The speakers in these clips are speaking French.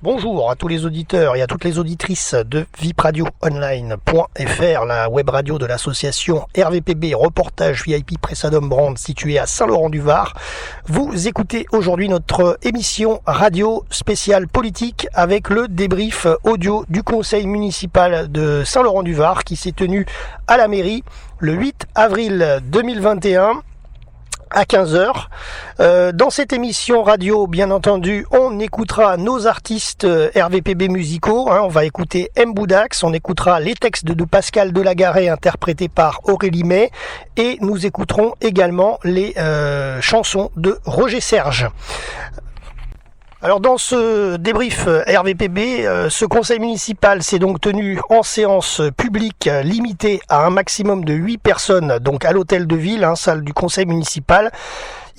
Bonjour à tous les auditeurs et à toutes les auditrices de vipradioonline.fr, la web radio de l'association RVPB Reportage VIP Pressadom Brand située à Saint-Laurent-du-Var. Vous écoutez aujourd'hui notre émission radio spéciale politique avec le débrief audio du conseil municipal de Saint-Laurent-du-Var qui s'est tenu à la mairie le 8 avril 2021. À 15h. Dans cette émission radio, bien entendu, on écoutera nos artistes RVPB musicaux. On va écouter M. Boudax, on écoutera les textes de Pascal Delagaré interprétés par Aurélie May et nous écouterons également les chansons de Roger Serge. Alors dans ce débrief RVPB, ce conseil municipal s'est donc tenu en séance publique limitée à un maximum de 8 personnes, donc à l'hôtel de ville, salle du conseil municipal.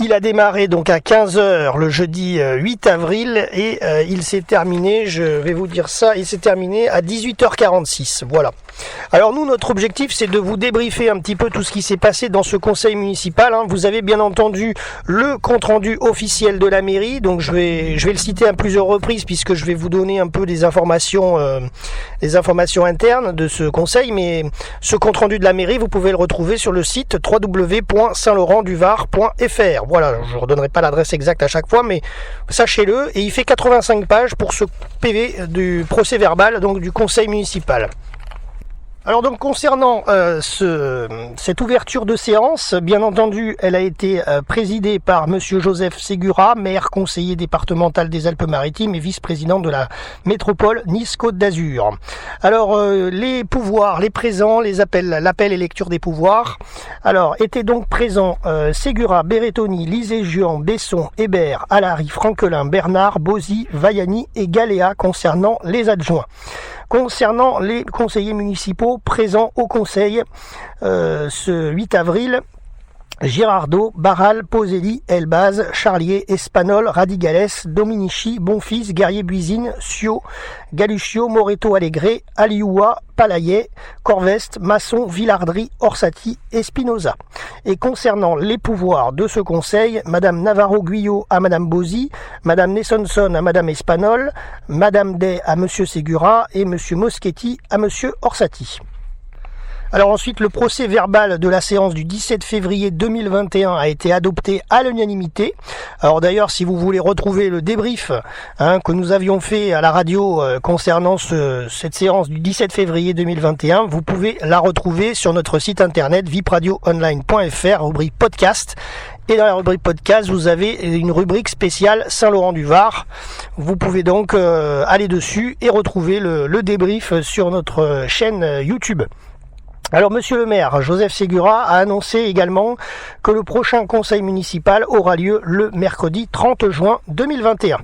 Il a démarré donc à 15h le jeudi 8 avril et il s'est terminé, je vais vous dire ça, il s'est terminé à 18h46. Voilà. Alors nous, notre objectif, c'est de vous débriefer un petit peu tout ce qui s'est passé dans ce conseil municipal. Vous avez bien entendu le compte-rendu officiel de la mairie, donc je vais le citer à plusieurs reprises puisque je vais vous donner un peu des informations internes de ce conseil, mais ce compte-rendu de la mairie, vous pouvez le retrouver sur le site www.saintlaurentduvar.fr. Voilà, je ne redonnerai pas l'adresse exacte à chaque fois, mais sachez-le, et il fait 85 pages pour ce PV du procès verbal donc du conseil municipal. Alors donc concernant cette ouverture de séance, bien entendu, elle a été présidée par Monsieur Joseph Ségura, maire conseiller départemental des Alpes-Maritimes et vice-président de la métropole Nice-Côte d'Azur. Alors les pouvoirs, les présents, l'appel et lecture des pouvoirs. Alors étaient donc présents Ségura, Berrettoni, Liségian, Besson, Hébert, Alary, Franquelin, Bernard, Bozy, Vaiani et Galéa concernant les adjoints. Concernant les conseillers municipaux présents au conseil ce 8 avril, Girardot, Barral, Poselli, Elbaz, Charlier, Espanol, Radigales, Dominici, Bonfils, Guerrier-Buisine, Sio, Galuccio, Moreto Allegre, Alioua, Palayet, Corveste, Masson, Villardry, Orsatti et Spinoza. Et concernant les pouvoirs de ce conseil, Madame Navarro-Guyot à Madame Bozy, Madame Nessonson à Madame Espanol, Madame Day à Monsieur Ségura et Monsieur Moschetti à Monsieur Orsatti. Alors ensuite, le procès verbal de la séance du 17 février 2021 a été adopté à l'unanimité. Alors d'ailleurs, si vous voulez retrouver le débrief que nous avions fait à la radio concernant cette séance du 17 février 2021, vous pouvez la retrouver sur notre site internet vipradioonline.fr, rubrique podcast. Et dans la rubrique podcast, vous avez une rubrique spéciale Saint-Laurent-du-Var. Vous pouvez donc aller dessus et retrouver le débrief sur notre chaîne YouTube. Alors monsieur le maire, Joseph Ségura, a annoncé également que le prochain conseil municipal aura lieu le mercredi 30 juin 2021.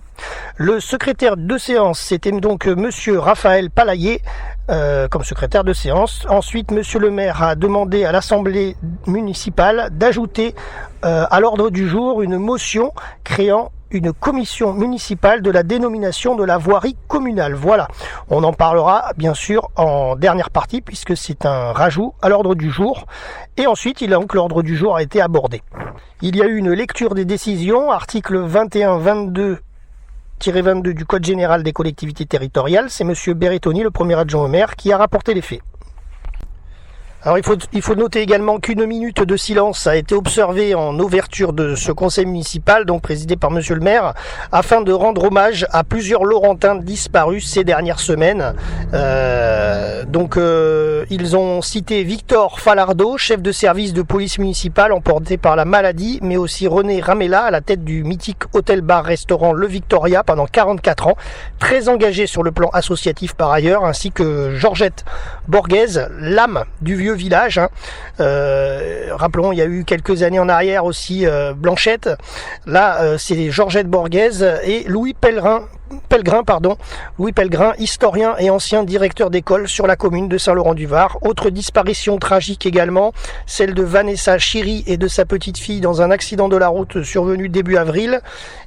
Le secrétaire de séance, c'était donc monsieur Raphaël Palayet comme secrétaire de séance. Ensuite, monsieur le maire a demandé à l'Assemblée municipale d'ajouter à l'ordre du jour une motion créant une commission municipale de la dénomination de la voirie communale. Voilà, on en parlera bien sûr en dernière partie puisque c'est un rajout à l'ordre du jour. Et ensuite, l'ordre du jour a été abordé. Il y a eu une lecture des décisions, article 21-22 du Code général des collectivités territoriales. C'est monsieur Berrettoni, le premier adjoint au maire, qui a rapporté les faits. Alors il faut noter également qu'une minute de silence a été observée en ouverture de ce conseil municipal, donc présidé par monsieur le maire, afin de rendre hommage à plusieurs Laurentins disparus ces dernières semaines. Ils ont cité Victor Falardeau, chef de service de police municipale emporté par la maladie, mais aussi René Ramella à la tête du mythique hôtel-bar-restaurant Le Victoria pendant 44 ans, très engagé sur le plan associatif par ailleurs, ainsi que Georgette Borghese, l'âme du vieux village. Rappelons, il y a eu quelques années en arrière aussi Blanchette. Là, c'est Georgette Borghese et Louis Pellerin Louis Pellegrin, historien et ancien directeur d'école sur la commune de Saint-Laurent-du-Var. Autre disparition tragique également, celle de Vanessa Chiri et de sa petite fille dans un accident de la route survenu début avril.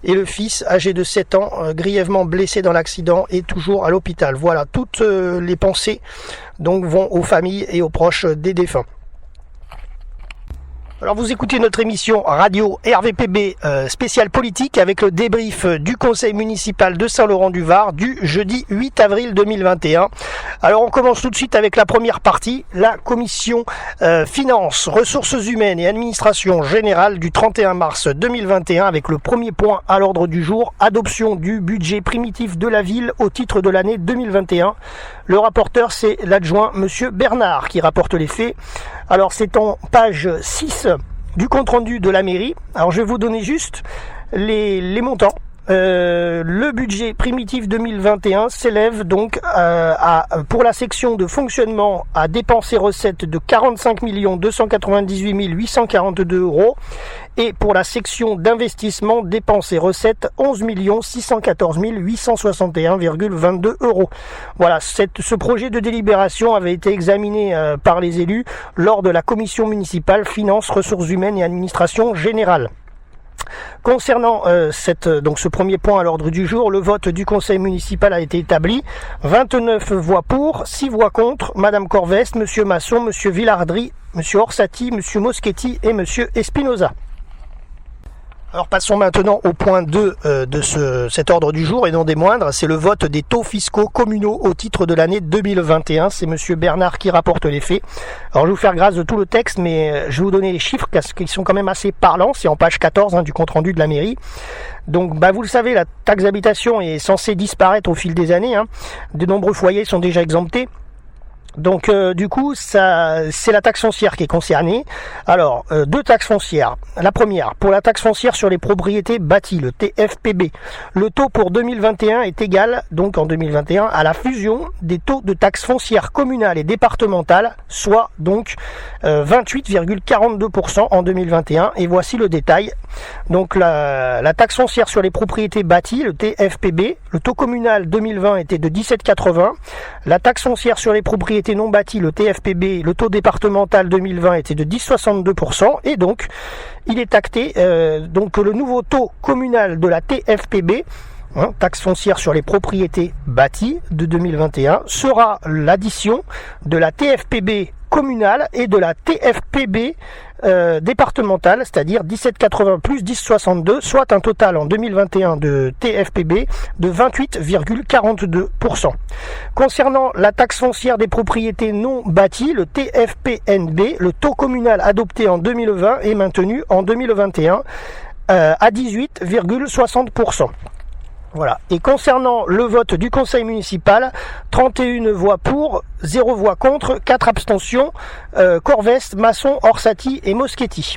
Et le fils, âgé de 7 ans, grièvement blessé dans l'accident, est toujours à l'hôpital. Voilà, toutes les pensées donc vont aux familles et aux proches des défunts. Alors vous écoutez notre émission radio RVPB spéciale politique avec le débrief du conseil municipal de Saint-Laurent-du-Var du jeudi 8 avril 2021. Alors on commence tout de suite avec la première partie, la commission finances, ressources humaines et administration générale du 31 mars 2021 avec le premier point à l'ordre du jour, adoption du budget primitif de la ville au titre de l'année 2021. Le rapporteur c'est l'adjoint monsieur Bernard qui rapporte les faits. Alors c'est en page 6 du compte-rendu de la mairie. Alors je vais vous donner juste les montants. Le budget primitif 2021 s'élève donc pour la section de fonctionnement à dépenses et recettes de 45 298 842 euros et pour la section d'investissement dépenses et recettes 11 614 861,22 euros. Voilà, ce projet de délibération avait été examiné par les élus lors de la commission municipale finances, ressources humaines et administration générale. Concernant ce premier point à l'ordre du jour, le vote du conseil municipal a été établi. 29 voix pour, 6 voix contre, Madame Corveste, Monsieur Masson, Monsieur Villardry, Monsieur Orsatti, Monsieur Moschetti et Monsieur Espinoza. Alors passons maintenant au point 2 de cet ordre du jour et non des moindres, c'est le vote des taux fiscaux communaux au titre de l'année 2021. C'est monsieur Bernard qui rapporte les faits. Alors je vais vous faire grâce de tout le texte, mais je vais vous donner les chiffres parce qu'ils sont quand même assez parlants. C'est en page 14 du compte rendu de la mairie. Donc vous le savez, la taxe d'habitation est censée disparaître au fil des années. De nombreux foyers sont déjà exemptés. Donc du coup, c'est la taxe foncière qui est concernée. Alors, 2 taxes foncières. La première, pour la taxe foncière sur les propriétés bâties, le TFPB. Le taux pour 2021 est égal, donc en 2021, à la fusion des taux de taxes foncières communales et départementales, soit donc 28,42% en 2021. Et voici le détail. Donc la taxe foncière sur les propriétés bâties, le TFPB, le taux communal 2020 était de 17,80. La taxe foncière sur les propriétés non bâties, le TFPB, le taux départemental 2020 était de 10,62% et donc il est acté que le nouveau taux communal de la TFPB, taxe foncière sur les propriétés bâties de 2021, sera l'addition de la TFPB communale et de la TFPB départementale, c'est-à-dire 17,80 plus 10,62, soit un total en 2021 de TFPB de 28,42%. Concernant la taxe foncière des propriétés non bâties, le TFPNB, le taux communal adopté en 2020 est maintenu en 2021 à 18,60%. Voilà. Et concernant le vote du conseil municipal, 31 voix pour, 0 voix contre, 4 abstentions, Corveste, Masson, Orsatti et Moschetti.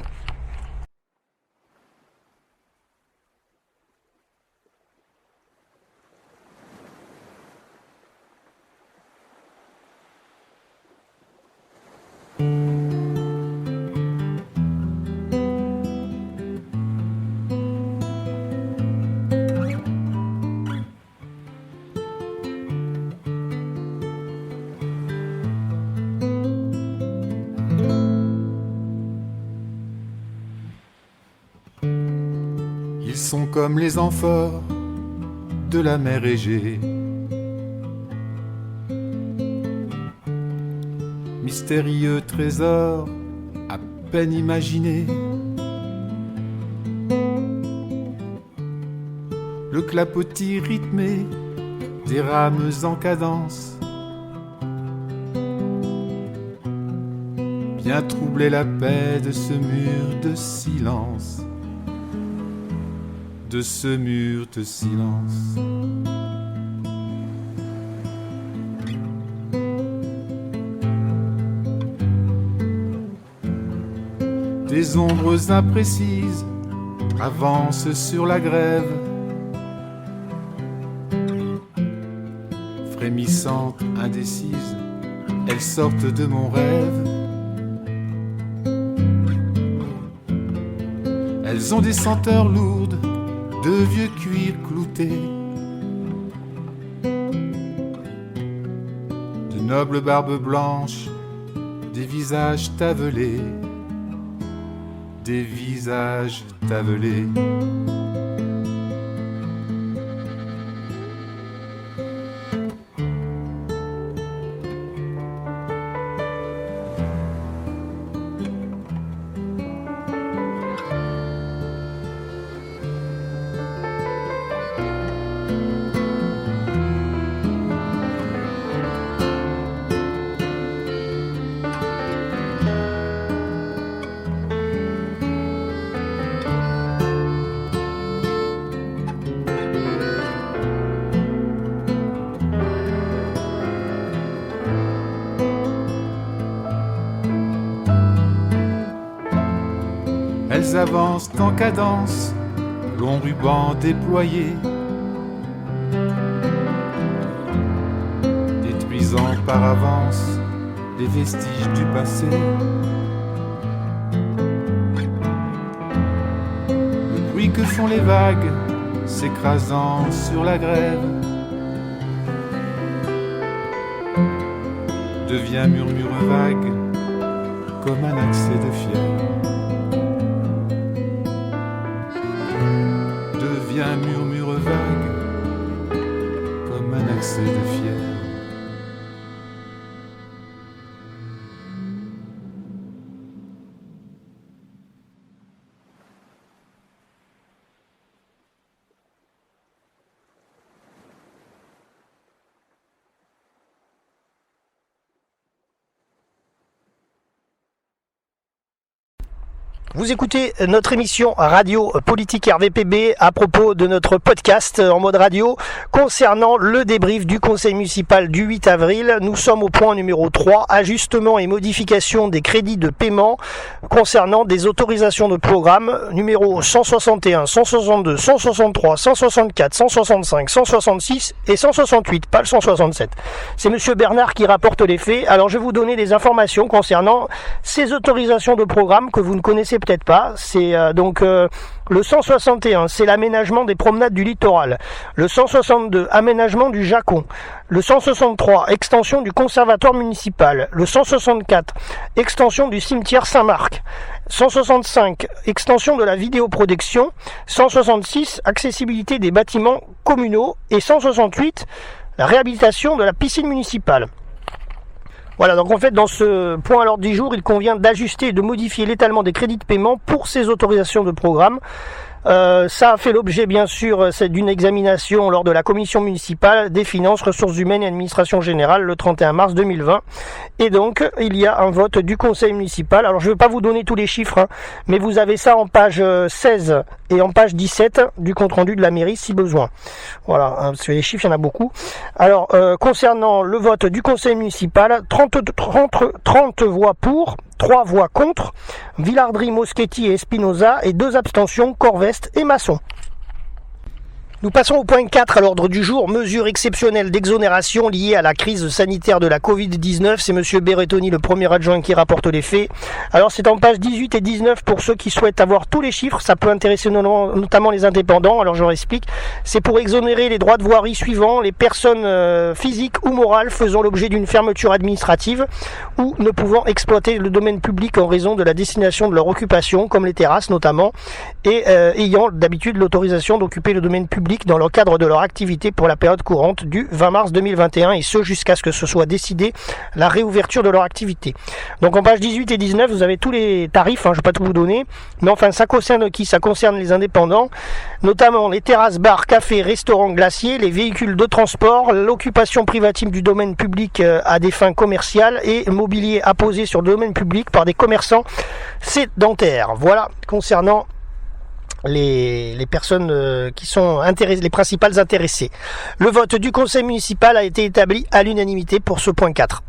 Ils sont comme les amphores de la mer Égée, mystérieux trésors à peine imaginés. Le clapotis rythmé des rames en cadence vient troubler la paix de ce mur de silence, de ce mur de silence. Des ombres imprécises avancent sur la grève, frémissantes, indécises, elles sortent de mon rêve. Elles ont des senteurs lourdes de vieux cuir clouté, nobles barbes blanches, des visages tavelés, des visages tavelés. Elles avancent en cadence, long ruban déployé, détruisant par avance les vestiges du passé. Le bruit que font les vagues, s'écrasant sur la grève, devient murmure vague, comme un accès de fièvre. Devient murmure vague, comme un accès de fièvre. Vous écoutez notre émission Radio Politique RVPB à propos de notre podcast en mode radio concernant le débrief du conseil municipal du 8 avril. Nous sommes au point numéro 3, ajustement et modification des crédits de paiement concernant des autorisations de programme numéro 161, 162, 163, 164, 165, 166 et 168, pas le 167. C'est monsieur Bernard qui rapporte les faits. Alors je vais vous donner des informations concernant ces autorisations de programme que vous ne connaissez peut-être pas. C'est le 161, c'est l'aménagement des promenades du littoral. Le 162, aménagement du Jacon. Le 163, extension du conservatoire municipal. Le 164, extension du cimetière Saint-Marc. 165, extension de la vidéoprotection. 166, accessibilité des bâtiments communaux. Et 168, la réhabilitation de la piscine municipale. Voilà, donc en fait, dans ce point à l'ordre du jour, il convient d'ajuster et de modifier l'étalement des crédits de paiement pour ces autorisations de programme. Ça a fait l'objet, bien sûr, d'une examination lors de la commission municipale des finances, ressources humaines et administration générale le 31 mars 2020. Et donc, il y a un vote du conseil municipal. Alors, je ne vais pas vous donner tous les chiffres, mais vous avez ça en page 16 et en page 17 du compte-rendu de la mairie, si besoin. Voilà, parce que les chiffres, il y en a beaucoup. Alors, concernant le vote du conseil municipal, 30 voix pour, 3 voix contre, Villardry, Moschetti et Espinosa, et 2 abstentions, Corveste et Masson. Nous passons au point 4 à l'ordre du jour, mesures exceptionnelles d'exonération liées à la crise sanitaire de la Covid-19. C'est monsieur Berrettoni, le premier adjoint, qui rapporte les faits. Alors c'est en page 18 et 19 pour ceux qui souhaitent avoir tous les chiffres. Ça peut intéresser notamment les indépendants. Alors je leur explique. C'est pour exonérer les droits de voirie suivants: les personnes physiques ou morales faisant l'objet d'une fermeture administrative ou ne pouvant exploiter le domaine public en raison de la destination de leur occupation, comme les terrasses notamment, et ayant d'habitude l'autorisation d'occuper le domaine public dans le cadre de leur activité pour la période courante du 20 mars 2021, et ce jusqu'à ce que ce soit décidé la réouverture de leur activité. Donc en page 18 et 19, vous avez tous les tarifs, je ne vais pas tout vous donner, mais enfin ça concerne qui? Ça concerne les indépendants, notamment les terrasses, bars, cafés, restaurants, glaciers, les véhicules de transport, l'occupation privative du domaine public à des fins commerciales et mobilier apposé sur le domaine public par des commerçants sédentaires. Voilà, concernant les personnes qui sont les principales intéressées. Le vote du conseil municipal a été établi à l'unanimité pour ce point 4.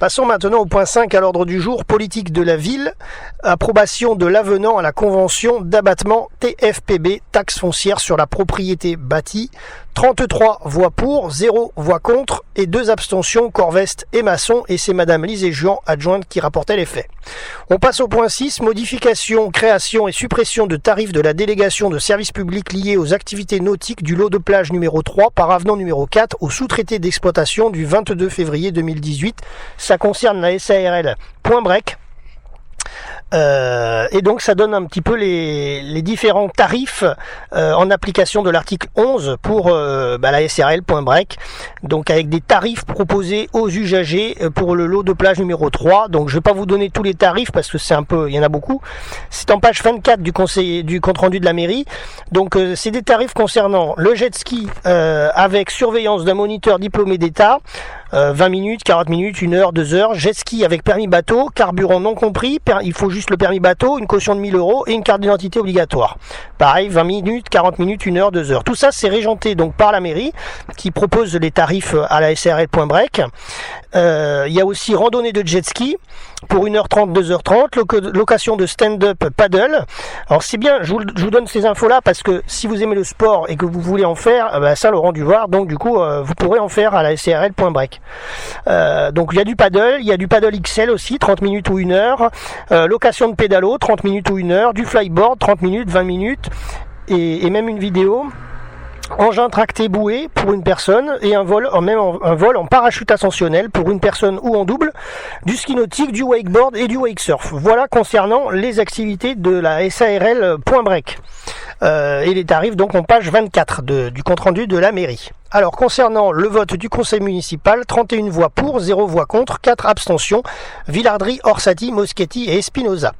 Passons maintenant au point 5 à l'ordre du jour, politique de la ville, approbation de l'avenant à la convention d'abattement TFPB, taxe foncière sur la propriété bâtie, 33 voix pour, 0 voix contre et 2 abstentions, Corveste et Masson, et c'est Madame Lisée Juan, adjointe, qui rapportait les faits. On passe au point 6, modification, création et suppression de tarifs de la délégation de services publics liés aux activités nautiques du lot de plage numéro 3 par avenant numéro 4 au sous-traité d'exploitation du 22 février 2018. Ça concerne la SARL Point Break. Et donc ça donne un petit peu les différents tarifs en application de l'article 11 pour la SRL Point Break, donc avec des tarifs proposés aux usagers pour le lot de plage numéro 3. Donc je vais pas vous donner tous les tarifs parce que c'est un peu, il y en a beaucoup. C'est en page 24 du compte rendu de la mairie. Donc c'est des tarifs concernant le jet ski avec surveillance d'un moniteur diplômé d'État, 20 minutes, 40 minutes, 1 heure, 2 heures, jet ski avec permis bateau, carburant non compris, il faut juste le permis bateau, une caution de 1000 € et une carte d'identité obligatoire. Pareil, 20 minutes, 40 minutes, 1 heure, 2 heures. Tout ça, c'est régenté donc par la mairie qui propose les tarifs à la SRL Point Break. Il y a aussi randonnée de jet ski pour 1h30, 2h30, location de stand-up paddle. Alors c'est bien, je vous donne ces infos-là parce que si vous aimez le sport et que vous voulez en faire, Saint-Laurent-du-Var, donc du coup, vous pourrez en faire à la SRL Point Break. Donc il y a du paddle XL aussi, 30 minutes ou 1 heure, location de pédalo, 30 minutes ou 1 heure, du flyboard, 30 minutes, 20 minutes, et même une vidéo. Engin tracté bouée pour une personne et un vol en parachute ascensionnel pour une personne ou en double, du ski nautique, du wakeboard et du wakesurf. Voilà concernant les activités de la SARL Point Break. Et les tarifs donc en page 24 du compte rendu de la mairie. Alors concernant le vote du conseil municipal, 31 voix pour, 0 voix contre, 4 abstentions, Villardry, Orsatti, Moschetti et Espinosa.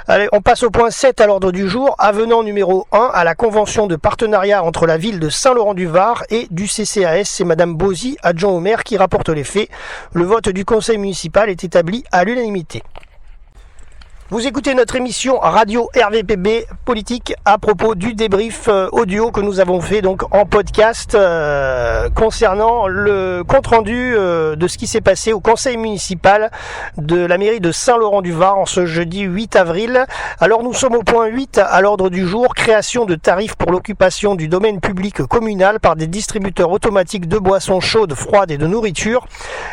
Allez, on passe au point 7 à l'ordre du jour, avenant numéro 1 à la convention de partenariat entre la ville de Saint-Laurent-du-Var et du CCAS. C'est Madame Bozy, adjoint au maire, qui rapporte les faits. Le vote du conseil municipal est établi à l'unanimité. Vous écoutez notre émission Radio RVPB politique à propos du débrief audio que nous avons fait donc en podcast concernant le compte rendu de ce qui s'est passé au conseil municipal de la mairie de Saint-Laurent-du-Var en ce jeudi 8 avril. Alors nous sommes au point 8 à l'ordre du jour, création de tarifs pour l'occupation du domaine public communal par des distributeurs automatiques de boissons chaudes, froides et de nourriture.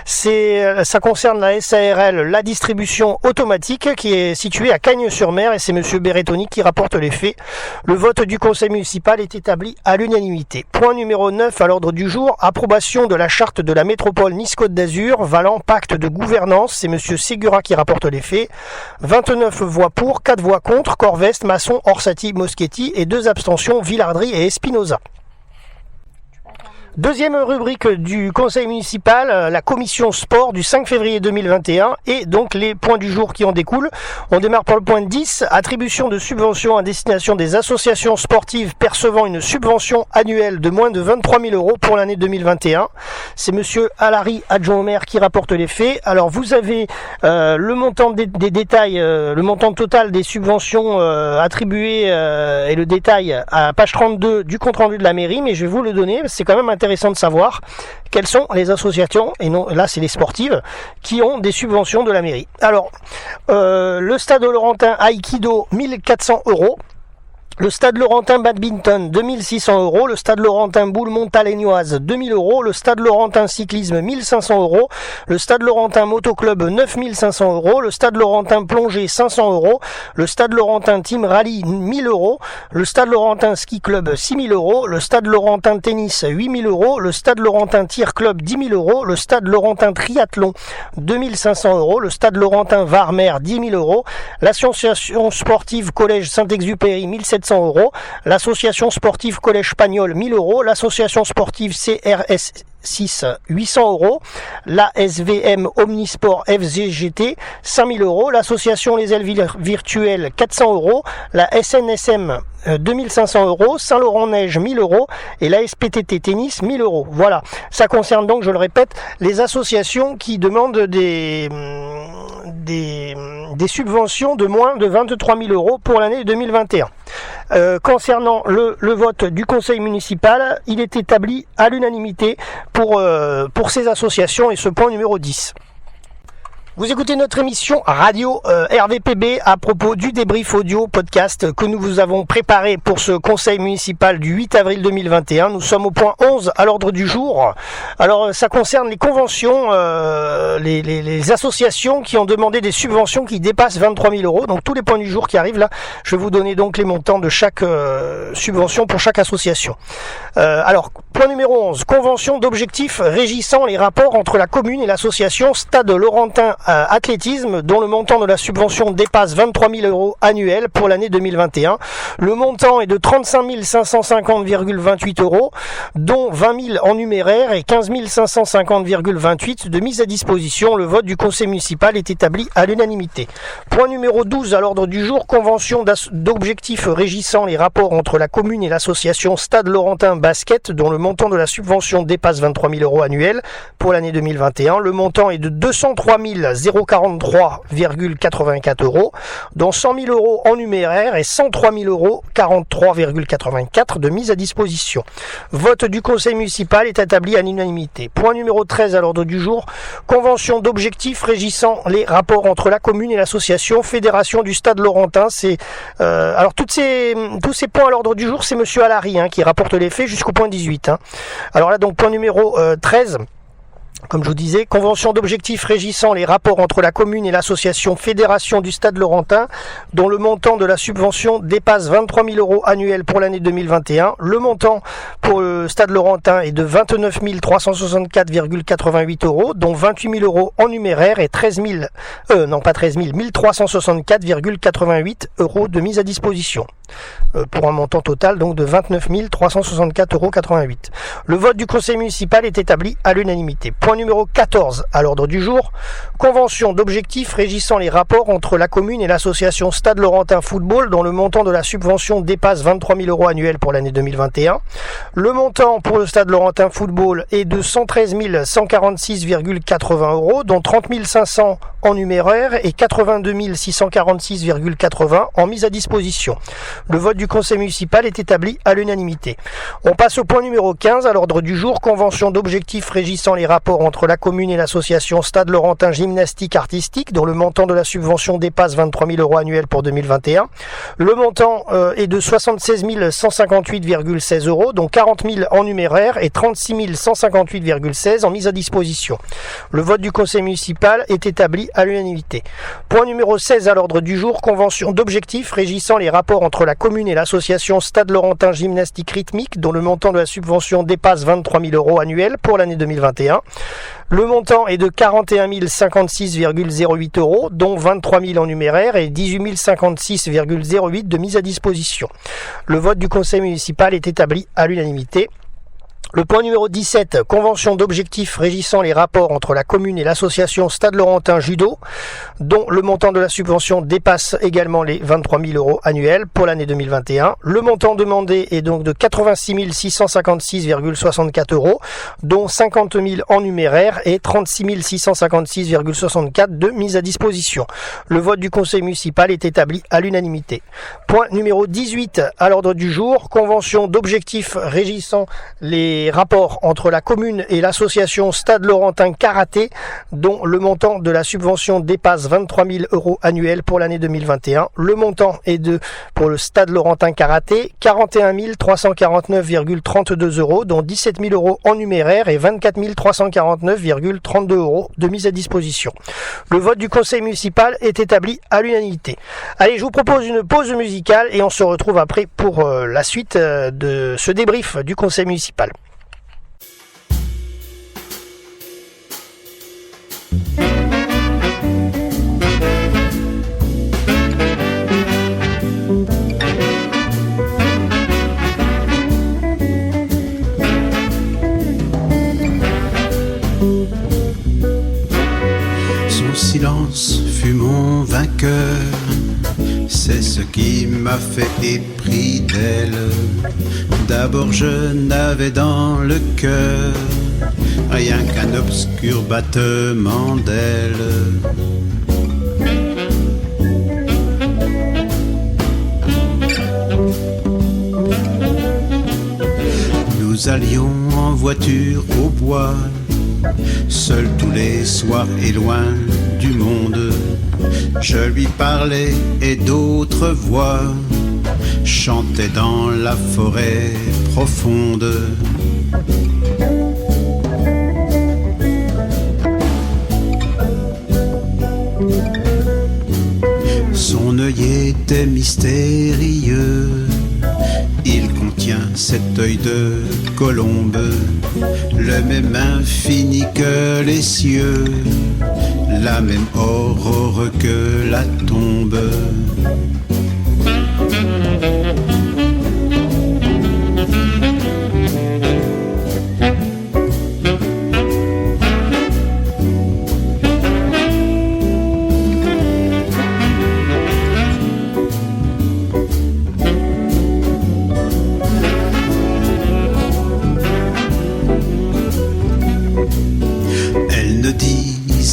Ça concerne la SARL, la distribution automatique, qui est située à Cagnes-sur-Mer, et c'est Monsieur Berrettoni qui rapporte les faits. Le vote du conseil municipal est établi à l'unanimité. Point numéro 9 à l'ordre du jour, approbation de la charte de la métropole Nice-Côte d'Azur, valant pacte de gouvernance, c'est Monsieur Ségura qui rapporte les faits. 29 voix pour, 4 voix contre, Corveste, Masson, Orsatti, Moschetti et 2 abstentions, Villardry et Espinosa. Deuxième rubrique du conseil municipal, la commission sport du 5 février 2021 et donc les points du jour qui en découlent. On démarre par le point 10, attribution de subventions à destination des associations sportives percevant une subvention annuelle de moins de 23 000 € pour l'année 2021. C'est Monsieur Alary, adjoint au maire, qui rapporte les faits. Alors vous avez le montant des détails, le montant total des subventions attribuées et le détail à page 32 du compte rendu de la mairie, mais je vais vous le donner, c'est quand même intéressant de savoir quelles sont les associations, et non, là c'est les sportives, qui ont des subventions de la mairie. Alors, le stade Laurentin Aikido, 1400 €. Le stade Laurentin Badminton, 2600 €. Le stade Laurentin Boule Montalegnoise, 2000 €. Le stade Laurentin Cyclisme, 1500 €. Le stade Laurentin Motoclub, 9500 €. Le stade Laurentin Plongée, 500 €. Le stade Laurentin Team Rally, 1000 €. Le stade Laurentin Ski Club, 6000 €. Le stade Laurentin Tennis, 8000 €. Le stade Laurentin Tir Club, 10 000 €. Le stade Laurentin Triathlon, 2500 €. Le stade Laurentin Var-Mer, 10 000 €. L'association sportive Collège Saint-Exupéry, 1700 €. L'association sportive Collège Pagnol, 1000 €. L'association sportive CRS 6, 800 €. La SVM Omnisport FZGT, 5000 €. L'association Les Ailes Virtuelles, 400 €. La SNSM, 2500 €. Saint-Laurent-Neige, 1000 €. Et la SPTT Tennis, 1000 €. Voilà. Ça concerne donc, je le répète, les associations qui demandent des subventions de moins de 23 000 € pour l'année 2021. Concernant le vote du conseil municipal, il est établi à l'unanimité pour ces associations, et ce point numéro 10. Vous écoutez notre émission radio RVPB à propos du débrief audio podcast que nous vous avons préparé pour ce conseil municipal du 8 avril 2021. Nous sommes au point 11 à l'ordre du jour. Alors ça concerne les conventions, les associations qui ont demandé des subventions qui dépassent 23 000 euros. Donc tous les points du jour qui arrivent là, je vais vous donner donc les montants de chaque subvention pour chaque association. Alors point numéro 11, convention d'objectifs régissant les rapports entre la commune et l'association Stade Laurentin Athlétisme, dont le montant de la subvention dépasse 23 000 euros annuels pour l'année 2021. Le montant est de 35 550,28 euros, dont 20 000 en numéraire et 15 550,28 de mise à disposition. Le vote du conseil municipal est établi à l'unanimité. Point numéro 12 à l'ordre du jour, convention d'objectifs régissant les rapports entre la commune et l'association Stade Laurentin Basket, dont le montant de la subvention dépasse 23 000 euros annuels pour l'année 2021. Le montant est de 203 043,84 euros, dont 100 000 euros en numéraire et 103 000 euros 43,84 de mise à disposition. Vote du conseil municipal est établi à l'unanimité. Point numéro 13 à l'ordre du jour, convention d'objectifs régissant les rapports entre la commune et l'association Fédération du Stade Laurentin. Alors tous ces points à l'ordre du jour, c'est monsieur Allary qui rapporte les faits jusqu'au point 18. Alors là donc point numéro 13. Comme je vous disais, convention d'objectifs régissant les rapports entre la commune et l'association Fédération du Stade Laurentin, dont le montant de la subvention dépasse 23 000 euros annuels pour l'année 2021. Le montant pour le Stade Laurentin est de 29 364,88 euros, dont 28 000 euros en numéraire et 1 364,88 euros de mise à disposition. Pour un montant total donc de 29 364,88 euros. Le vote du conseil municipal est établi à l'unanimité. Point numéro 14 à l'ordre du jour, convention d'objectifs régissant les rapports entre la commune et l'association Stade Laurentin Football, dont le montant de la subvention dépasse 23 000 euros annuels pour l'année 2021. Le montant pour le Stade Laurentin Football est de 113 146,80 euros, dont 30 500 en numéraire et 82 646,80 en mise à disposition. Le vote du conseil municipal est établi à l'unanimité. On passe au point numéro 15 à l'ordre du jour, convention d'objectifs régissant les rapports entre la commune et l'association Stade Laurentin Gymnastique Artistique, dont le montant de la subvention dépasse 23 000 euros annuels pour 2021. Le montant est de 76 158,16 euros, dont 40 000 en numéraire et 36 158,16 en mise à disposition. Le vote du conseil municipal est établi à l'unanimité. Point numéro 16 à l'ordre du jour, convention d'objectifs régissant les rapports entre la commune et l'association Stade Laurentin Gymnastique Rythmique, dont le montant de la subvention dépasse 23 000 euros annuels pour l'année 2021. Le montant est de 41 056,08 euros, dont 23 000 en numéraire et 18 056,08 de mise à disposition. Le vote du conseil municipal est établi à l'unanimité. Le point numéro 17, convention d'objectifs régissant les rapports entre la commune et l'association Stade Laurentin Judo, dont le montant de la subvention dépasse également les 23 000 euros annuels pour l'année 2021. Le montant demandé est donc de 86 656,64 euros, dont 50 000 en numéraire et 36 656,64 de mise à disposition. Le vote du conseil municipal est établi à l'unanimité. Point numéro 18 à l'ordre du jour, convention d'objectifs régissant les rapports entre la commune et l'association Stade Laurentin Karaté, dont le montant de la subvention dépasse 23 000 euros annuels pour l'année 2021. Le montant est pour le Stade Laurentin Karaté, 41 349,32 euros, dont 17 000 euros en numéraire et 24 349,32 euros de mise à disposition. Le vote du conseil municipal est établi à l'unanimité. Allez, je vous propose une pause musicale et on se retrouve après pour la suite de ce débrief du conseil municipal. Son silence fut mon vainqueur, c'est ce qui m'a fait épris d'elle. D'abord je n'avais dans le cœur rien qu'un obscur battement d'ailes. Nous allions en voiture au bois, seuls tous les soirs et loin du monde. Je lui parlais et d'autres voix chantaient dans la forêt profonde. Son œil était mystérieux, il contient cet œil de colombe, le même infini que les cieux, la même aurore que la tombe.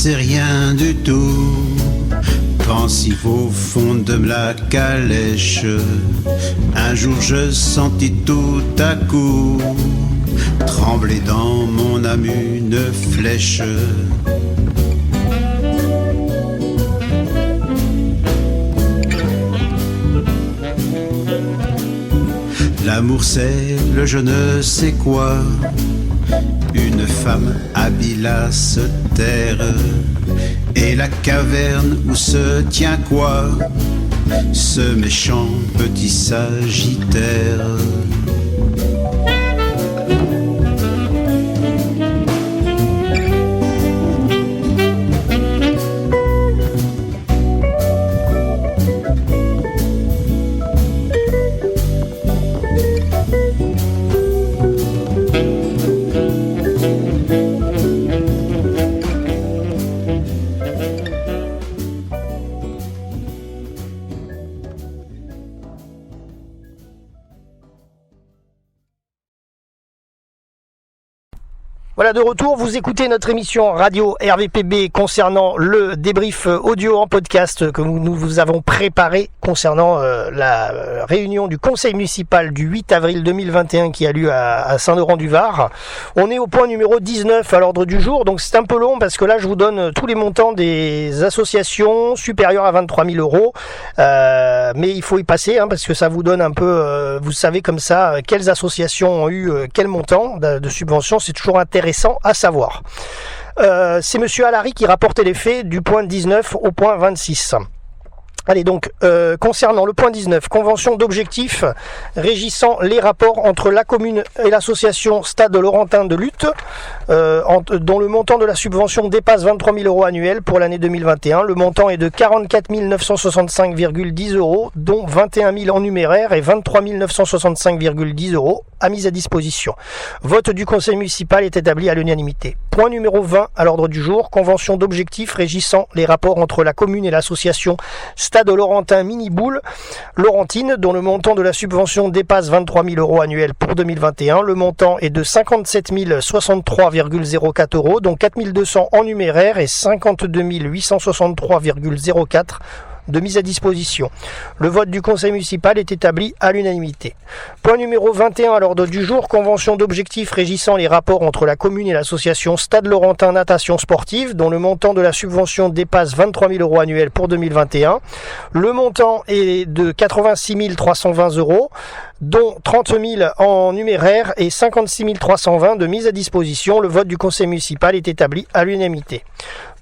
Rien du tout, pensif au fond de la calèche. Un jour je sentis tout à coup trembler dans mon âme une flèche. L'amour c'est le je ne sais quoi, une femme habile à se taire, et la caverne où se tient quoi, ce méchant petit Sagittaire. Voilà, de retour, vous écoutez notre émission radio RVPB concernant le débrief audio en podcast que nous vous avons préparé concernant la réunion du conseil municipal du 8 avril 2021 qui a lieu à Saint-Laurent-du-Var. On est au point numéro 19 à l'ordre du jour, donc c'est un peu long parce que là je vous donne tous les montants des associations supérieures à 23 000 euros, mais il faut y passer parce que ça vous donne un peu, vous savez comme ça, quelles associations ont eu quel montant de subvention, c'est toujours intéressant à savoir. C'est monsieur Allary qui rapportait les faits du point 19 au point 26. Allez donc, concernant le point 19, convention d'objectifs régissant les rapports entre la commune et l'association Stade Laurentin de lutte, dont le montant de la subvention dépasse 23 000 euros annuels pour l'année 2021. Le montant est de 44 965,10 euros, dont 21 000 en numéraire et 23 965,10 euros à mise à disposition. Vote du conseil municipal est établi à l'unanimité. Point numéro 20 à l'ordre du jour, convention d'objectifs régissant les rapports entre la commune et l'association Stade Laurentin Mini-Boule Laurentine, dont le montant de la subvention dépasse 23 000 euros annuels pour 2021. Le montant est de 57 063,04 euros, dont 4 200 en numéraire et 52 863,04 de mise à disposition. Le vote du conseil municipal est établi à l'unanimité. Point numéro 21 à l'ordre du jour, convention d'objectifs régissant les rapports entre la commune et l'association Stade Laurentin Natation Sportive, dont le montant de la subvention dépasse 23 000 euros annuels pour 2021. Le montant est de 86 320 euros, dont 30 000 en numéraire et 56 320 de mise à disposition. Le vote du conseil municipal est établi à l'unanimité.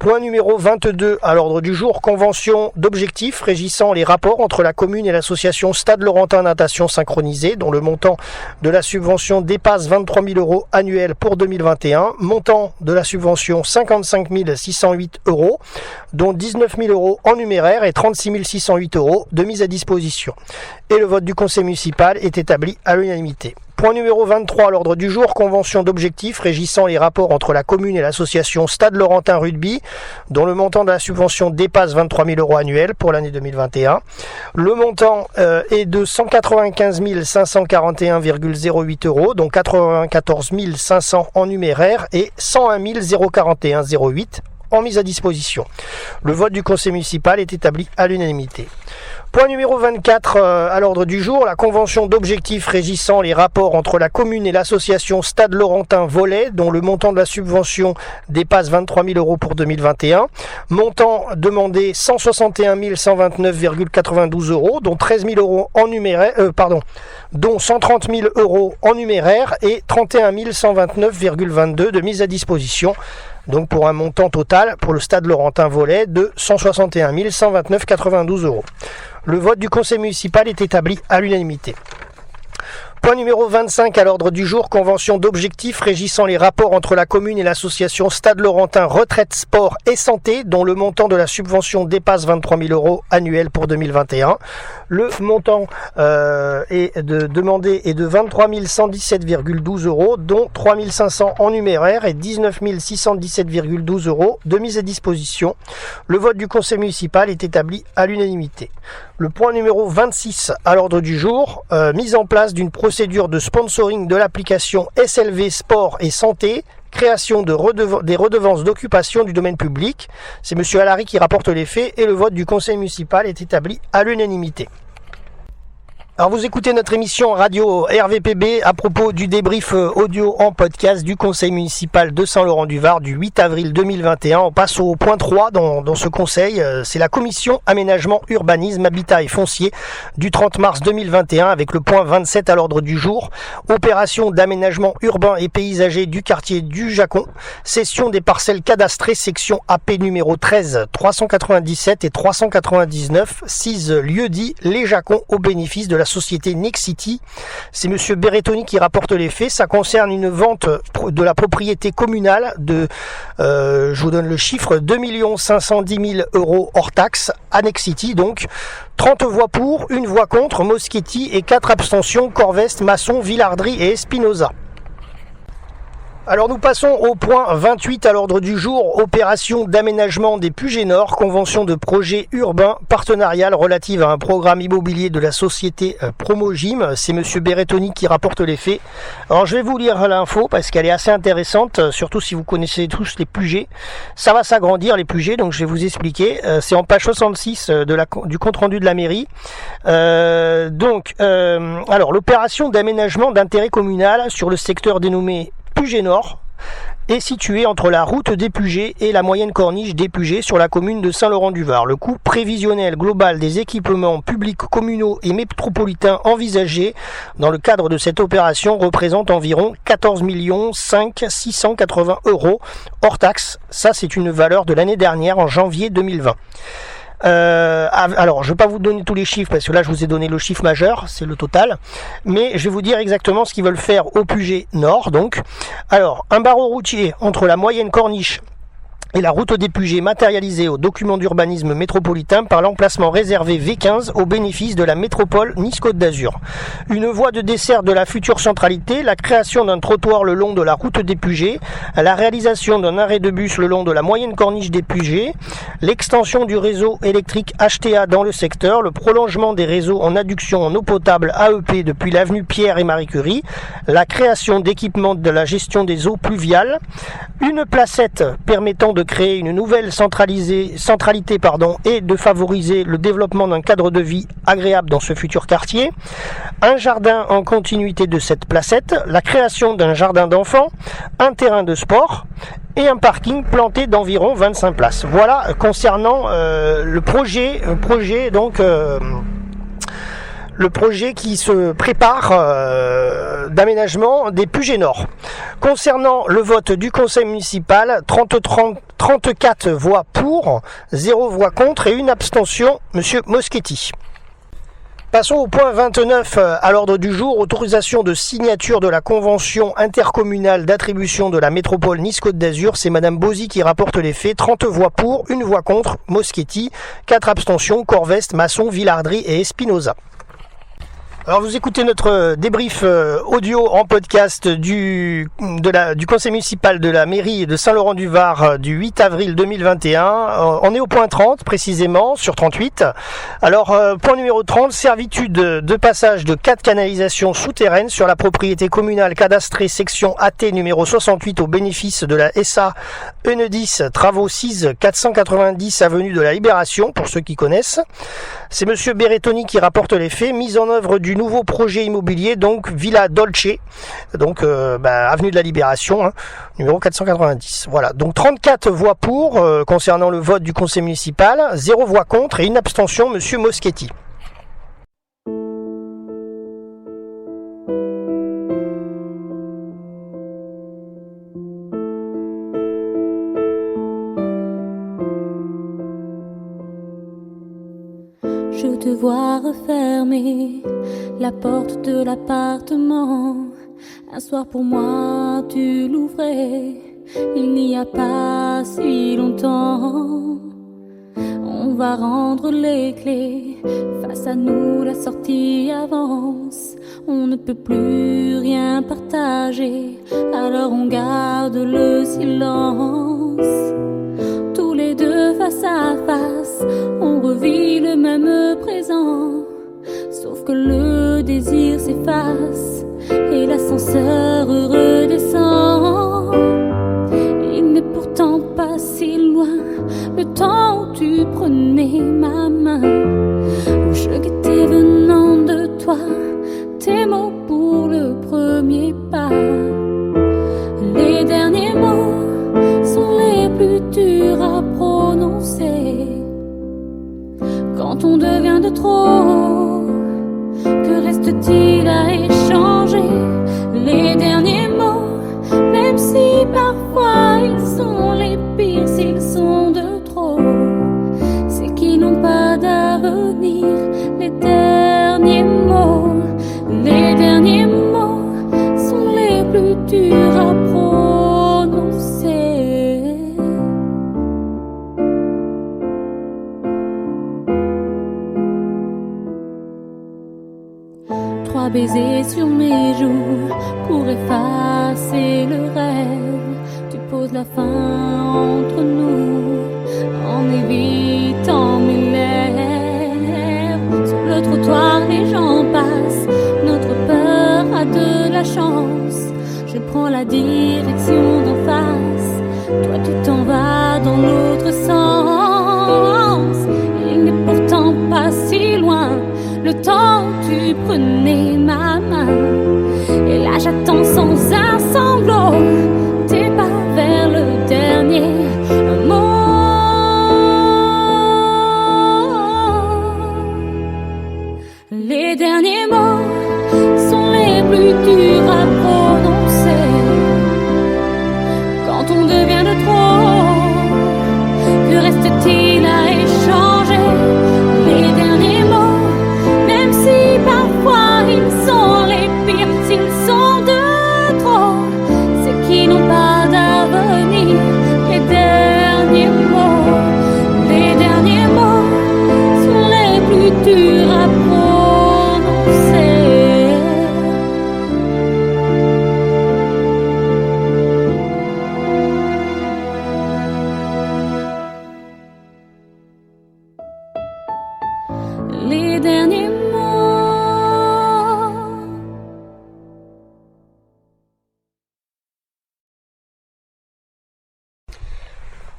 Point numéro 22 à l'ordre du jour, convention d'objectifs régissant les rapports entre la commune et l'association Stade Laurentin Natation Synchronisée, dont le montant de la subvention dépasse 23 000 euros annuels pour 2021. Montant de la subvention 55 608 euros, dont 19 000 euros en numéraire et 36 608 euros de mise à disposition. Et le vote du conseil municipal est établi à l'unanimité. Point numéro 23 à l'ordre du jour, convention d'objectifs régissant les rapports entre la commune et l'association Stade Laurentin Rugby, dont le montant de la subvention dépasse 23 000 euros annuels pour l'année 2021. Le montant est de 195 541,08 euros, dont 94 500 en numéraire et 101 041,08 en mise à disposition. Le vote du conseil municipal est établi à l'unanimité. Point numéro 24 à l'ordre du jour, la convention d'objectifs régissant les rapports entre la commune et l'association Stade Laurentin Volley, dont le montant de la subvention dépasse 23 000 euros pour 2021. Montant demandé 161 129,92 euros, dont 13 000 euros en numéraire, dont 130 000 euros en numéraire et 31 129,22 de mise à disposition. Donc pour un montant total pour le Stade Laurentin Volley de 161 129,92 euros. Le vote du conseil municipal est établi à l'unanimité. Point numéro 25 à l'ordre du jour, convention d'objectifs régissant les rapports entre la commune et l'association Stade Laurentin Retraite, Sport et Santé, dont le montant de la subvention dépasse 23 000 euros annuels pour 2021. Le montant demandé est de 23 117,12 euros, dont 3 500 en numéraire et 19 617,12 euros de mise à disposition. Le vote du conseil municipal est établi à l'unanimité. Le point numéro 26 à l'ordre du jour, mise en place d'une procédure de sponsoring de l'application SLV Sport et Santé, création des redevances d'occupation du domaine public. C'est M. Allary qui rapporte les faits et le vote du conseil municipal est établi à l'unanimité. Alors vous écoutez notre émission radio RVPB à propos du débrief audio en podcast du conseil municipal de Saint-Laurent-du-Var du 8 avril 2021. On passe au point 3 dans ce conseil, c'est la commission aménagement, urbanisme, habitat et foncier du 30 mars 2021 avec le point 27 à l'ordre du jour. Opération d'aménagement urbain et paysager du quartier du Jacon, cession des parcelles cadastrées, section AP numéro 13, 397 et 399, 6 lieux-dits Les Jacons au bénéfice de la société Nexity. C'est monsieur Berrettoni qui rapporte les faits. Ça concerne une vente de la propriété communale de, je vous donne le chiffre, 2 510 000 euros hors taxe à Nexity. Donc 30 voix pour, 1 voix contre, Moschetti et 4 abstentions, Corveste, Masson, Villardry et Espinoza. Alors nous passons au point 28 à l'ordre du jour, opération d'aménagement des Pugets Nord, convention de projet urbain partenarial relative à un programme immobilier de la société Promogym. C'est monsieur Berrettoni qui rapporte les faits. Alors je vais vous lire l'info parce qu'elle est assez intéressante, surtout si vous connaissez tous les Pugets. Ça va s'agrandir les Pugets, donc je vais vous expliquer. C'est en page 66 du compte-rendu de la mairie. Alors l'opération d'aménagement d'intérêt communal sur le secteur dénommé Pugets Nord est situé entre la route des Pugets et la moyenne corniche des Pugets sur la commune de Saint-Laurent-du-Var. Le coût prévisionnel global des équipements publics communaux et métropolitains envisagés dans le cadre de cette opération représente environ 14 500 680 euros hors taxe. Ça, c'est une valeur de l'année dernière en janvier 2020. Alors, je ne vais pas vous donner tous les chiffres parce que là, je vous ai donné le chiffre majeur, c'est le total. Mais je vais vous dire exactement ce qu'ils veulent faire au Pugets Nord. Donc, alors, un barreau routier entre la moyenne corniche et la route des Pugets matérialisée au document d'urbanisme métropolitain par l'emplacement réservé V15 au bénéfice de la métropole Nice-Côte d'Azur. Une voie de dessert de la future centralité, la création d'un trottoir le long de la route des Pugets, la réalisation d'un arrêt de bus le long de la moyenne corniche des Pugets, l'extension du réseau électrique HTA dans le secteur, le prolongement des réseaux en adduction en eau potable AEP depuis l'avenue Pierre et Marie Curie, la création d'équipements de la gestion des eaux pluviales, une placette permettant de créer une nouvelle centralité et de favoriser le développement d'un cadre de vie agréable dans ce futur quartier, un jardin en continuité de cette placette, la création d'un jardin d'enfants, un terrain de sport et un parking planté d'environ 25 places. Voilà concernant le projet qui se prépare d'aménagement des Pugets Nord. Concernant le vote du conseil municipal, 34 voix pour, 0 voix contre et 1 abstention, monsieur Moschetti. Passons au point 29 à l'ordre du jour, autorisation de signature de la convention intercommunale d'attribution de la métropole Nice-Côte d'Azur. C'est madame Bozy qui rapporte les faits, 30 voix pour, 1 voix contre, Moschetti, 4 abstentions, Corveste, Masson, Villardry et Espinoza. Alors vous écoutez notre débrief audio en podcast du conseil municipal de la mairie de Saint-Laurent-du-Var du 8 avril 2021. On est au point 30 précisément sur 38. Alors point numéro 30, servitude de passage de 4 canalisations souterraines sur la propriété communale cadastrée section AT numéro 68 au bénéfice de la SA Enedis Travaux 6 490 avenue de la Libération pour ceux qui connaissent. C'est monsieur Berrettoni qui rapporte les faits. Mise en œuvre du nouveau projet immobilier, donc Villa Dolce, donc avenue de la Libération, numéro 490. Voilà, donc 34 voix pour concernant le vote du conseil municipal, 0 voix contre et une abstention, monsieur Moschetti. Je te vois refermer la porte de l'appartement. Un soir pour moi tu l'ouvrais, il n'y a pas si longtemps. On va rendre les clés, face à nous la sortie avance. On ne peut plus rien partager, alors on garde le silence. Tous les deux face à face, on revit le même présent. Sauf que le désir s'efface et l'ascenseur redescend. Il n'est pourtant pas si loin le temps où tu prenais ma main, où je guettais venant de toi tes mots pour le premier pas. Les derniers mots sont les plus durs à prononcer. Quand on devient de trop, que reste-t-il à échanger? Les derniers mots, même si parfois ils sont les pires, s'ils sont de trop, c'est qu'ils n'ont pas d'avenir. Les derniers mots sont les plus durs à prononcer. Trois baisers sur mes joues pour effacer le rêve. Tu poses la fin entre nous en évitant mes lèvres. Sur le trottoir les gens passent, notre peur a de la chance. Je prends la direction d'en face, toi tu t'en vas dans l'autre sens. Il n'est pourtant pas si loin le temps où tu prenais ma main. Et là j'attends sans un sanglot tes pas vers le dernier mot. Les derniers mots sont les plus durs à prononcer. Quand on devient de trop, que reste-t-il à échanger? Les derniers mots, même si parfois ils sont les pires, s'ils sont de trop, c'est qu'ils n'ont pas d'avenir. Les derniers mots sont les plus durs à prononcer. Les derniers mots.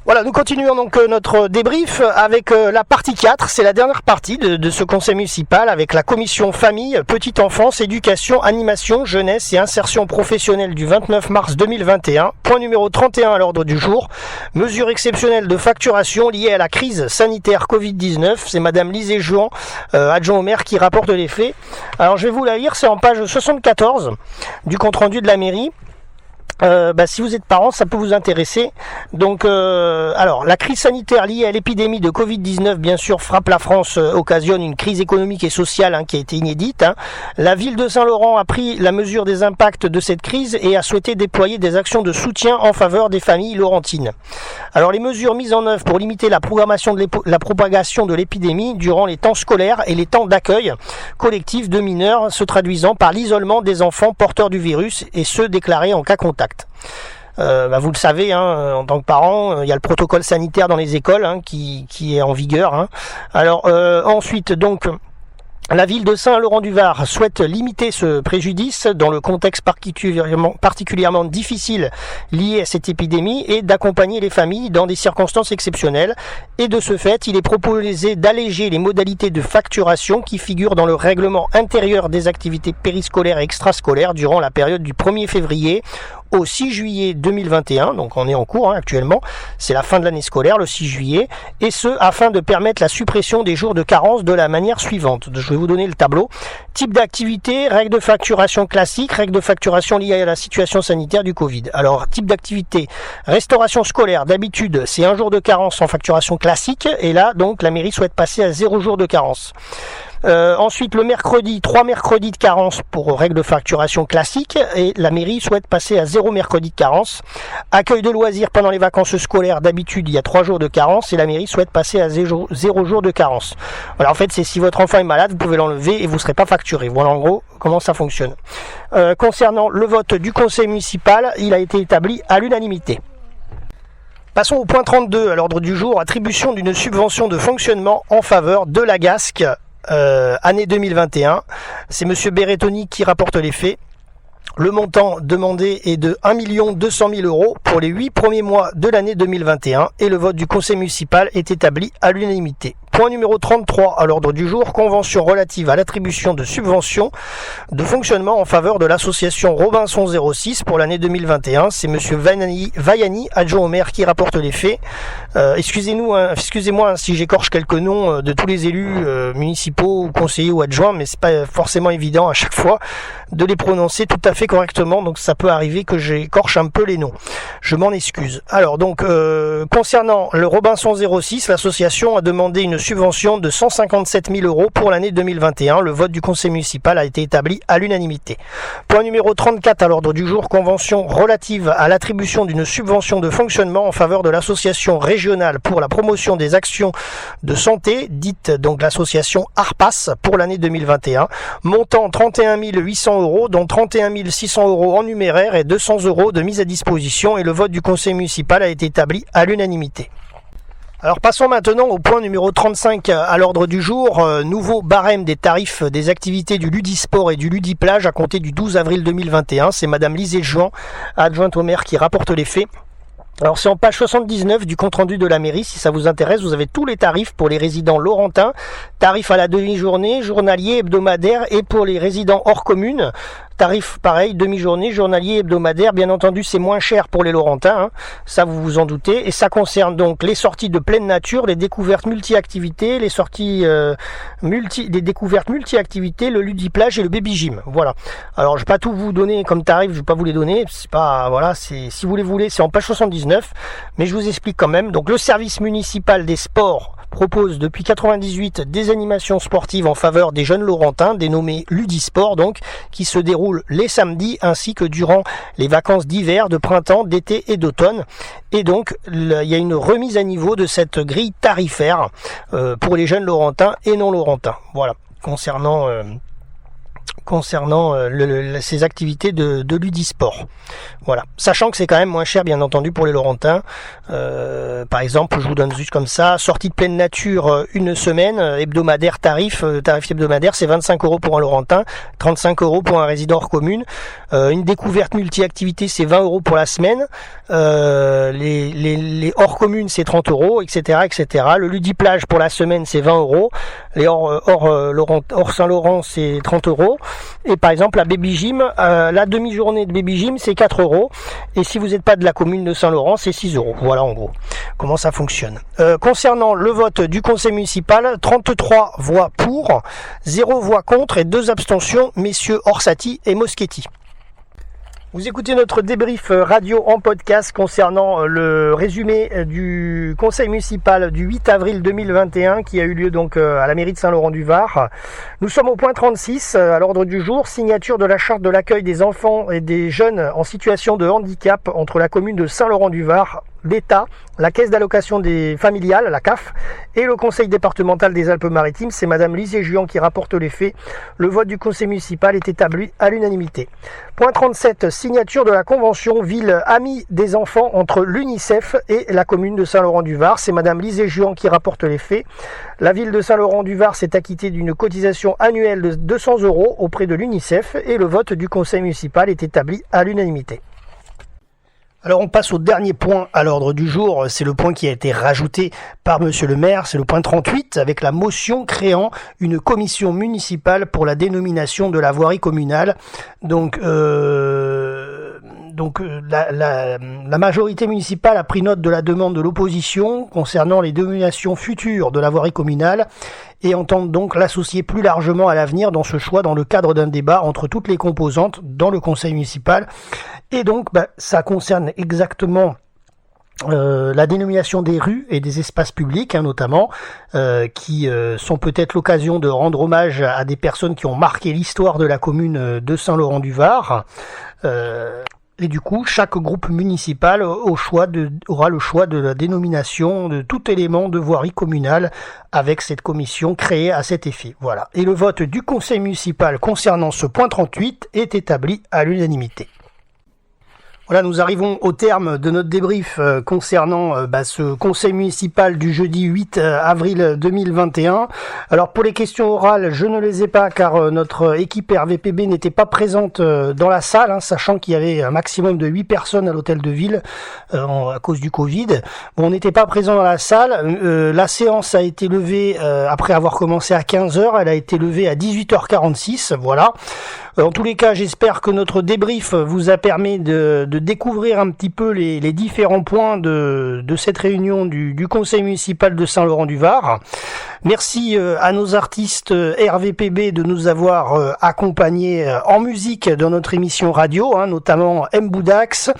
Voilà, nous continuons donc notre débrief avec la partie 4, c'est la dernière partie de ce conseil municipal avec la commission famille, petite enfance, éducation, animation, jeunesse et insertion professionnelle du 29 mars 2021. Point numéro 31 à l'ordre du jour, mesures exceptionnelles de facturation liées à la crise sanitaire Covid-19. C'est madame Lisée Jouan, adjoint au maire, qui rapporte les faits. Alors je vais vous la lire, c'est en page 74 du compte rendu de la mairie. Si vous êtes parent, ça peut vous intéresser. Donc, alors, la crise sanitaire liée à l'épidémie de Covid-19, bien sûr, frappe la France, occasionne une crise économique et sociale qui a été inédite. La ville de Saint-Laurent a pris la mesure des impacts de cette crise et a souhaité déployer des actions de soutien en faveur des familles laurentines. Alors, les mesures mises en œuvre pour limiter la propagation de l'épidémie durant les temps scolaires et les temps d'accueil collectif de mineurs, se traduisant par l'isolement des enfants porteurs du virus et ceux déclarés en cas contact. Vous le savez, en tant que parent, il y a le protocole sanitaire dans les écoles qui est en vigueur. Alors ensuite, donc, la ville de Saint-Laurent-du-Var souhaite limiter ce préjudice dans le contexte particulièrement difficile lié à cette épidémie et d'accompagner les familles dans des circonstances exceptionnelles. Et de ce fait, il est proposé d'alléger les modalités de facturation qui figurent dans le règlement intérieur des activités périscolaires et extrascolaires durant la période du 1er février au 6 juillet 2021, donc on est en cours actuellement, c'est la fin de l'année scolaire, le 6 juillet, et ce afin de permettre la suppression des jours de carence de la manière suivante. Je vais vous donner le tableau. Type d'activité, règles de facturation classique, règles de facturation liées à la situation sanitaire du Covid. Alors, type d'activité, restauration scolaire, d'habitude c'est 1 jour de carence en facturation classique, et là donc la mairie souhaite passer à 0 jour de carence. Ensuite, le mercredi, 3 mercredis de carence pour règle de facturation classique et la mairie souhaite passer à 0 mercredi de carence. Accueil de loisirs pendant les vacances scolaires, d'habitude il y a 3 jours de carence et la mairie souhaite passer à 0 jour de carence. Voilà, en fait c'est si votre enfant est malade, vous pouvez l'enlever et vous ne serez pas facturé. Voilà en gros comment ça fonctionne. Concernant le vote du conseil municipal, il a été établi à l'unanimité. Passons au point 32 à l'ordre du jour, attribution d'une subvention de fonctionnement en faveur de la GASC. Année 2021, c'est monsieur Berrettoni qui rapporte les faits. Le montant demandé est de 1 200 000 € pour les 8 premiers mois de l'année 2021 et le vote du conseil municipal est établi à l'unanimité. Point numéro 33 à l'ordre du jour, convention relative à l'attribution de subventions de fonctionnement en faveur de l'association Robinson 06 pour l'année 2021. C'est monsieur Vaiani, adjoint au maire, qui rapporte les faits. Excusez-moi si j'écorche quelques noms de tous les élus municipaux, conseillers ou adjoints, mais c'est pas forcément évident à chaque fois de les prononcer tout à fait correctement, donc ça peut arriver que j'écorche un peu les noms. Je m'en excuse. Alors donc, concernant le Robinson 06, l'association a demandé une subvention de 157 000 € pour l'année 2021. Le vote du conseil municipal a été établi à l'unanimité. Point numéro 34 à l'ordre du jour, convention relative à l'attribution d'une subvention de fonctionnement en faveur de l'association régionale pour la promotion des actions de santé, dite donc l'association ARPAS pour l'année 2021. Montant 31 800 €, dont 31 600 € en numéraire et 200 € de mise à disposition, et le vote du conseil municipal a été établi à l'unanimité. Alors passons maintenant au point numéro 35 à l'ordre du jour, nouveau barème des tarifs des activités du Ludisport et du Ludiplage à compter du 12 avril 2021. C'est madame Lisée Juan, adjointe au maire, qui rapporte les faits. Alors c'est en page 79 du compte-rendu de la mairie, si ça vous intéresse, vous avez tous les tarifs pour les résidents laurentins, tarifs à la demi-journée, journalier, hebdomadaire, et pour les résidents hors commune, tarif pareil, demi-journée, journalier, hebdomadaire. Bien entendu c'est moins cher pour les laurentins, ça vous vous en doutez, et ça concerne donc les sorties de pleine nature, les découvertes multi-activités, les sorties des découvertes multi-activités, le Ludiplage et le baby gym. Voilà. Alors je vais pas tout vous donner comme tarif, je vais pas vous les donner, c'est pas, voilà, c'est, si vous les voulez, c'est en page 79, mais je vous explique quand même. Donc le service municipal des sports propose depuis 1998 des animations sportives en faveur des jeunes laurentins, dénommées Ludisport donc, qui se déroulent les samedis ainsi que durant les vacances d'hiver, de printemps, d'été et d'automne. Et donc il y a une remise à niveau de cette grille tarifaire pour les jeunes laurentins et non laurentins. Voilà, concernant ces activités de Ludisport. Voilà. Sachant que c'est quand même moins cher, bien entendu, pour les laurentins. Par exemple, je vous donne juste comme ça, sortie de pleine nature une semaine, hebdomadaire, tarif hebdomadaire, c'est 25 € pour un laurentin, 35 € pour un résident hors commune. Une découverte multi-activité, c'est 20 € pour la semaine. Les hors communes, c'est 30 €, etc., etc. Le Ludiplage pour la semaine, c'est 20 €. Les hors Saint-Laurent, c'est 30 €. Et par exemple, la baby gym, la demi-journée de baby gym, c'est 4 €. Et si vous n'êtes pas de la commune de Saint-Laurent, c'est 6 €. Voilà en gros comment ça fonctionne. Concernant le vote du conseil municipal, 33 voix pour, 0 voix contre et 2 abstentions, messieurs Orsatti et Moschetti. Vous écoutez notre débrief radio en podcast concernant le résumé du conseil municipal du 8 avril 2021 qui a eu lieu donc à la mairie de Saint-Laurent-du-Var. Nous sommes au point 36 à l'ordre du jour, signature de la charte de l'accueil des enfants et des jeunes en situation de handicap entre la commune de Saint-Laurent-du-Var, l'État, la caisse d'allocation des familiales, la CAF, et le conseil départemental des Alpes-Maritimes. C'est Madame Lizet-Juan qui rapporte les faits. Le vote du conseil municipal est établi à l'unanimité. Point 37, signature de la convention ville amie des enfants entre l'UNICEF et la commune de Saint-Laurent-du-Var. C'est Madame Lizet-Juan qui rapporte les faits. La ville de Saint-Laurent-du-Var s'est acquittée d'une cotisation annuelle de 200 € auprès de l'UNICEF et le vote du conseil municipal est établi à l'unanimité. Alors on passe au dernier point à l'ordre du jour, c'est le point qui a été rajouté par monsieur le maire, c'est le point 38 avec la motion créant une commission municipale pour la dénomination de la voirie communale. Donc la majorité municipale a pris note de la demande de l'opposition concernant les dénominations futures de la voirie communale et entend donc l'associer plus largement à l'avenir dans ce choix dans le cadre d'un débat entre toutes les composantes dans le conseil municipal. Et donc ça concerne exactement la dénomination des rues et des espaces publics notamment, qui sont peut-être l'occasion de rendre hommage à des personnes qui ont marqué l'histoire de la commune de Saint-Laurent-du-Var. Et du coup, chaque groupe municipal aura le choix de la dénomination de tout élément de voirie communale avec cette commission créée à cet effet. Voilà. Et le vote du conseil municipal concernant ce point 38 est établi à l'unanimité. Voilà, nous arrivons au terme de notre débrief concernant ce conseil municipal du jeudi 8 avril 2021. Alors pour les questions orales, je ne les ai pas car notre équipe RVPB n'était pas présente dans la salle, sachant qu'il y avait un maximum de 8 personnes à l'hôtel de ville à cause du Covid. Bon, on n'était pas présent dans la salle. La séance a été levée après avoir commencé à 15h, elle a été levée à 18h46, voilà. En tous les cas, j'espère que notre débrief vous a permis de découvrir un petit peu les différents points de cette réunion du conseil municipal de Saint-Laurent-du-Var. Merci à nos artistes RVPB de nous avoir accompagnés en musique dans notre émission radio, notamment M. Boudax,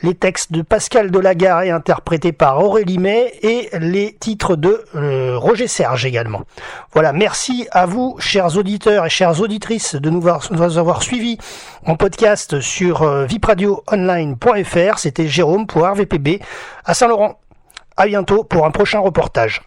les textes de Pascal Delagaré interprétés par Aurélie May et les titres de Roger Serge également. Voilà, merci à vous, chers auditeurs et chères auditrices, de nous avoir suivis en podcast sur vipradioonline.fr. C'était Jérôme pour RVPB à Saint-Laurent. À bientôt pour un prochain reportage.